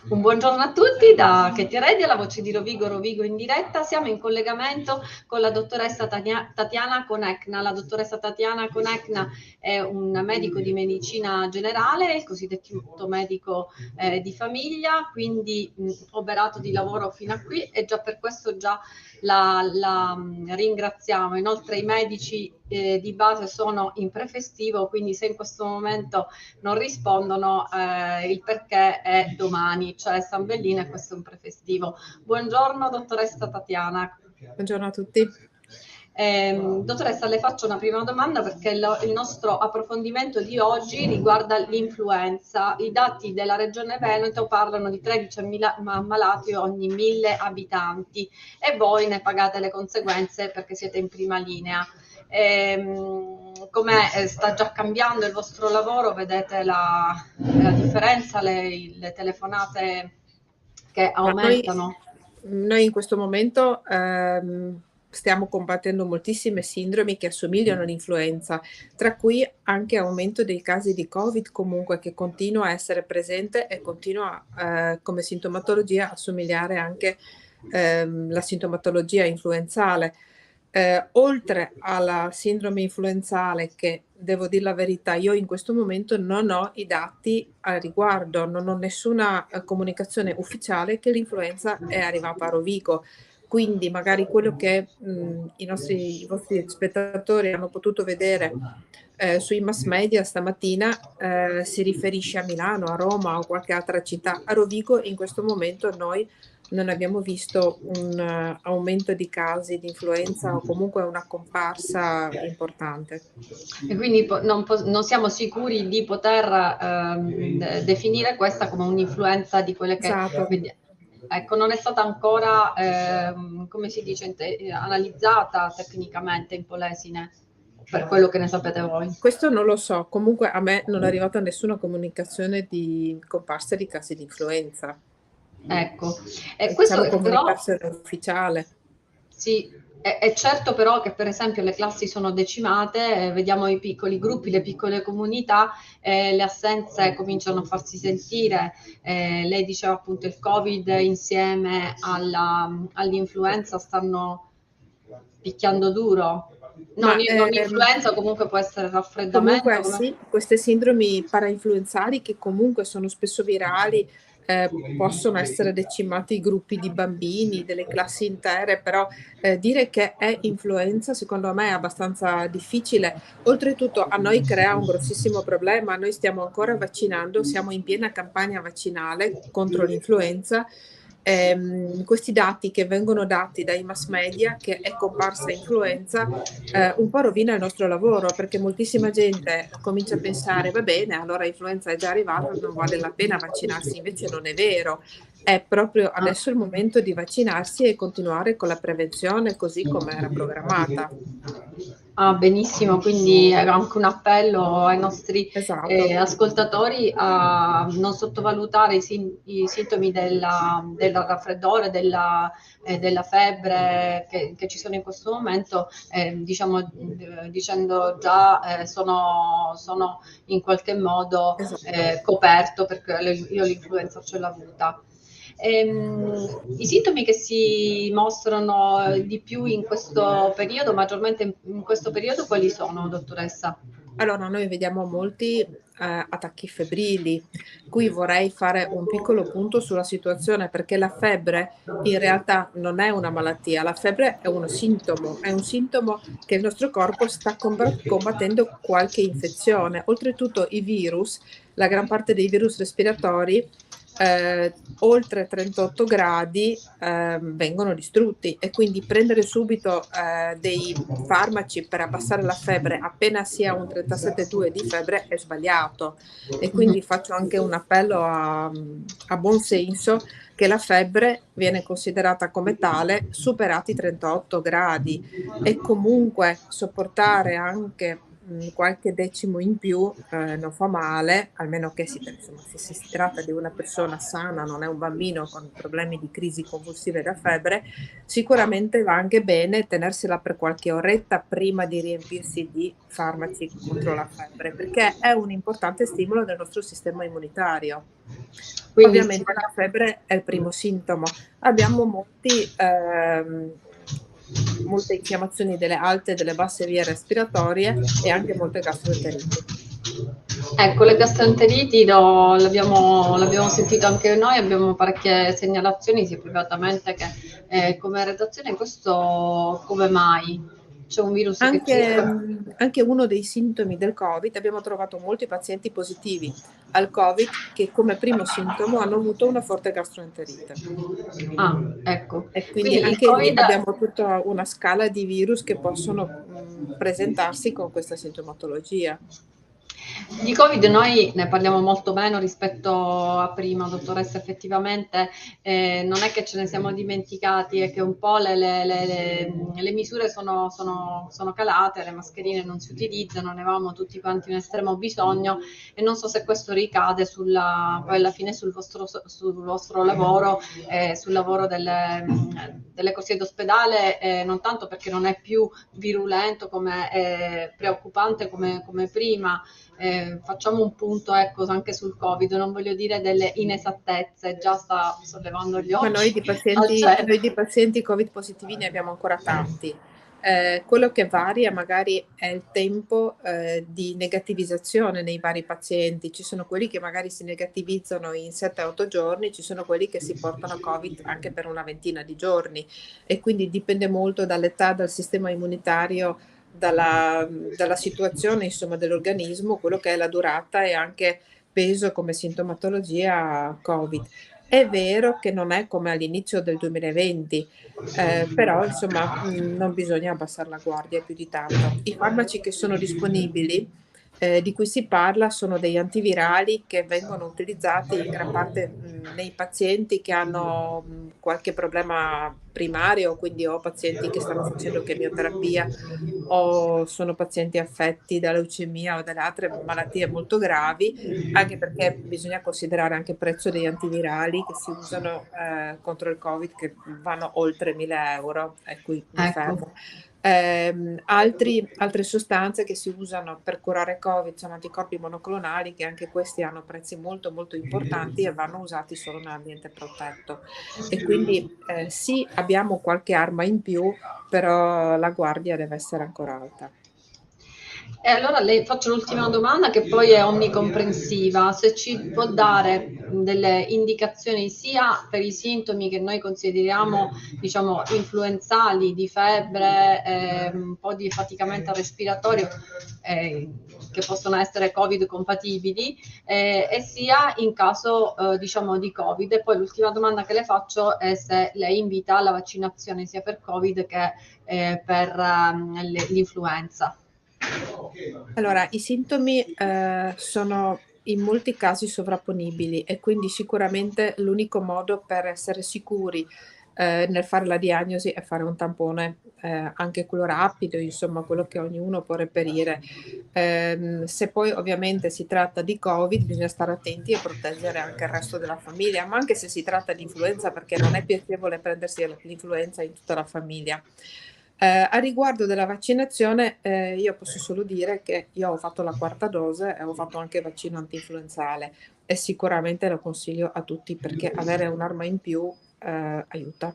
Un buongiorno a tutti da Katie Radio, la voce di Rovigo, Rovigo in diretta. Siamo in collegamento con la dottoressa Tatiana Konechna. La dottoressa Tatiana Konechna è un medico di medicina generale, il cosiddetto medico di famiglia, quindi oberato di lavoro fino a qui e già per questo la ringraziamo. Inoltre i medici di base sono in prefestivo, quindi se in questo momento non rispondono, il perché è domani, cioè San Bellino e questo è un prefestivo. Buongiorno dottoressa Tatiana. Buongiorno a tutti. Dottoressa, le faccio una prima domanda perché il nostro approfondimento di oggi riguarda l'influenza. I dati della Regione Veneto parlano di 13.000 ammalati ogni 1.000 abitanti e voi ne pagate le conseguenze perché siete in prima linea. Come sta già cambiando il vostro lavoro? Vedete la differenza, le telefonate che aumentano? Noi in questo momento stiamo combattendo moltissime sindromi che assomigliano all'influenza, tra cui anche aumento dei casi di Covid comunque che continua a essere presente e continua come sintomatologia a somigliare anche la sintomatologia influenzale. Oltre alla sindrome influenzale, che devo dire la verità, io in questo momento non ho i dati al riguardo, non ho nessuna comunicazione ufficiale che l'influenza è arrivata a Rovigo. Quindi magari quello che i vostri spettatori hanno potuto vedere sui mass media stamattina si riferisce a Milano, a Roma o qualche altra città. A Rovigo in questo momento noi non abbiamo visto un aumento di casi di influenza o comunque una comparsa importante. E quindi non siamo sicuri di poter definire questa come un'influenza di quelle che Esatto. ecco, non è stata ancora, come si dice, analizzata tecnicamente in Polesine, per quello che ne sapete voi. Questo non lo so, comunque a me non è arrivata nessuna comunicazione di comparsa di casi di influenza. Ecco, e questo Diciamo però comunicazione ufficiale. sì, è certo però che per esempio le classi sono decimate, vediamo i piccoli gruppi, le piccole comunità, le assenze cominciano a farsi sentire. Lei diceva appunto il Covid insieme all'influenza stanno picchiando duro. Ma Non influenza, comunque può essere raffreddamento. comunque sì, queste sindromi parainfluenzali che comunque sono spesso virali, possono essere decimati i gruppi di bambini, delle classi intere, però dire che è influenza secondo me è abbastanza difficile. Oltretutto a noi crea un grossissimo problema, noi stiamo ancora vaccinando, siamo in piena campagna vaccinale contro l'influenza. Questi dati che vengono dati dai mass media che è comparsa influenza un po' rovina il nostro lavoro perché moltissima gente comincia a pensare va bene, allora l'influenza è già arrivata, non vale la pena vaccinarsi, invece non è vero. È proprio adesso il momento di vaccinarsi e continuare con la prevenzione così come era programmata. Ah, benissimo, quindi era anche un appello ai nostri Esatto. ascoltatori a non sottovalutare i sintomi del raffreddore, della febbre che ci sono in questo momento, diciamo, dicendo già sono in qualche modo Esatto. coperto perché io l'influenza ce l'ho avuta. I sintomi che si mostrano di più in questo periodo, maggiormente in questo periodo, quali sono, dottoressa? Allora, noi vediamo molti attacchi febbrili. Qui vorrei fare un piccolo punto sulla situazione perché la febbre in realtà non è una malattia, la febbre è un sintomo che il nostro corpo sta combattendo qualche infezione. Oltretutto i virus, la gran parte dei virus respiratori, oltre 38 gradi vengono distrutti e quindi prendere subito dei farmaci per abbassare la febbre appena si ha un 37,2 di febbre è sbagliato e quindi faccio anche un appello a buon senso che la febbre viene considerata come tale superati i 38 gradi e comunque sopportare anche qualche decimo in più non fa male, almeno che insomma, se si tratta di una persona sana, non è un bambino con problemi di crisi convulsive da febbre, sicuramente va anche bene tenersela per qualche oretta prima di riempirsi di farmaci contro la febbre, perché è un importante stimolo del nostro sistema immunitario. Quindi Ovviamente la febbre è il primo sintomo. Abbiamo molte infiammazioni delle alte e delle basse vie respiratorie e anche molte gastroenteriti. ecco, le gastroenteriti l'abbiamo sentito anche noi, abbiamo parecchie segnalazioni sia privatamente che come redazione. Questo come mai? C'è un virus che circola? Anche uno dei sintomi del Covid, abbiamo trovato molti pazienti positivi al Covid che come primo sintomo hanno avuto una forte gastroenterite. Ah, ecco. E quindi Quindi il anche lì Covid. abbiamo tutta una scala di virus che possono presentarsi con questa sintomatologia. Di Covid noi ne parliamo molto meno rispetto a prima, dottoressa. Effettivamente non è che ce ne siamo dimenticati, è che un po' le misure sono calate, le mascherine non si utilizzano, ne avevamo tutti quanti un estremo bisogno, e non so se questo ricade poi alla fine sul vostro lavoro, sul lavoro delle corsie d'ospedale, non tanto perché non è più virulento, preoccupante come prima. Facciamo un punto, ecco, anche sul Covid, non voglio dire delle inesattezze, già sta sollevando gli Ma occhi al cielo. noi di pazienti Covid positivi ne abbiamo ancora tanti. Quello che varia magari è il tempo di negativizzazione nei vari pazienti. Ci sono quelli che magari si negativizzano in 7-8 giorni, ci sono quelli che si portano Covid anche per una ventina di giorni, e quindi dipende molto dall'età, dal sistema immunitario, dalla situazione insomma dell'organismo, quello che è la durata e anche peso come sintomatologia Covid. È vero che non è come all'inizio del 2020, però insomma, non bisogna abbassar la guardia più di tanto. I farmaci che sono disponibili, di cui si parla, sono degli antivirali che vengono utilizzati in gran parte, nei pazienti che hanno, qualche problema primario, quindi o pazienti che stanno facendo chemioterapia o sono pazienti affetti da leucemia o dalle altre malattie molto gravi, anche perché bisogna considerare anche il prezzo degli antivirali che si usano contro il Covid, che vanno oltre 1.000 euro, e qui mi Ecco. fermo. Altre sostanze che si usano per curare Covid sono anticorpi monoclonali, che anche questi hanno prezzi molto molto importanti e vanno usati solo nell'ambiente protetto. E quindi sì, abbiamo qualche arma in più, però la guardia deve essere ancora alta. E allora le faccio l'ultima domanda, che poi è omnicomprensiva: se ci può dare delle indicazioni sia per i sintomi che noi consideriamo, diciamo, influenzali, di febbre, un po' di affaticamento respiratorio, che possono essere Covid compatibili, e sia in caso, diciamo, di Covid. E poi l'ultima domanda che le faccio è se lei invita alla vaccinazione sia per Covid che per l'influenza. Allora, i sintomi, sono in molti casi sovrapponibili, e quindi sicuramente l'unico modo per essere sicuri, nel fare la diagnosi è fare un tampone, anche quello rapido, insomma quello che ognuno può reperire. Se poi ovviamente si tratta di Covid, bisogna stare attenti e proteggere anche il resto della famiglia, ma anche se si tratta di influenza, perché non è piacevole prendersi l'influenza in tutta la famiglia. A riguardo della vaccinazione, io posso solo dire che io ho fatto la quarta dose e ho fatto anche il vaccino antinfluenzale, e sicuramente lo consiglio a tutti, perché avere un'arma in più, aiuta.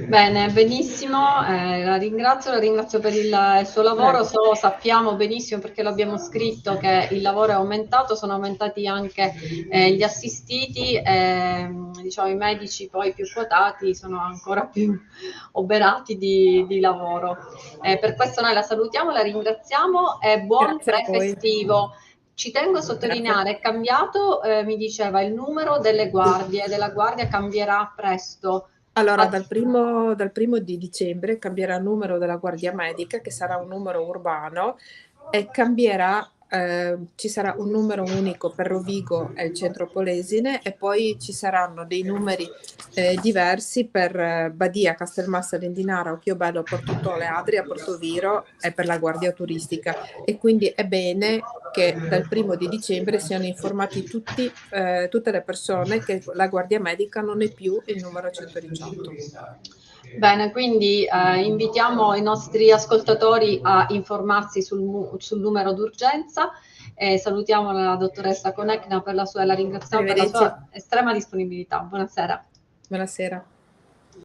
Bene, benissimo, la ringrazio per il suo lavoro. Prego. Sappiamo benissimo, perché lo abbiamo scritto, che il lavoro è aumentato, sono aumentati anche gli assistiti, diciamo i medici poi più quotati sono ancora più oberati di lavoro. Per questo noi la salutiamo, la ringraziamo e buon Grazie a voi. pre-festivo. Ci tengo a Grazie. sottolineare, è cambiato, mi diceva, il numero della guardia cambierà presto. Allora, A- dal primo di dicembre cambierà il numero della guardia medica, che sarà un numero urbano, e cambierà ci sarà un numero unico per Rovigo e il centro Polesine, e poi ci saranno dei numeri diversi per Badia, Castelmassa, Lendinara, Occhiobello, Portotole, Adria, Portoviro e per la Guardia Turistica. E quindi è bene che dal 1° di dicembre siano informati tutte le persone che la Guardia Medica non è più il numero 118. Bene, quindi invitiamo i nostri ascoltatori a informarsi sul numero d'urgenza. Salutiamo la dottoressa Konechna la ringraziamo per la sua estrema disponibilità. Buonasera. Buonasera.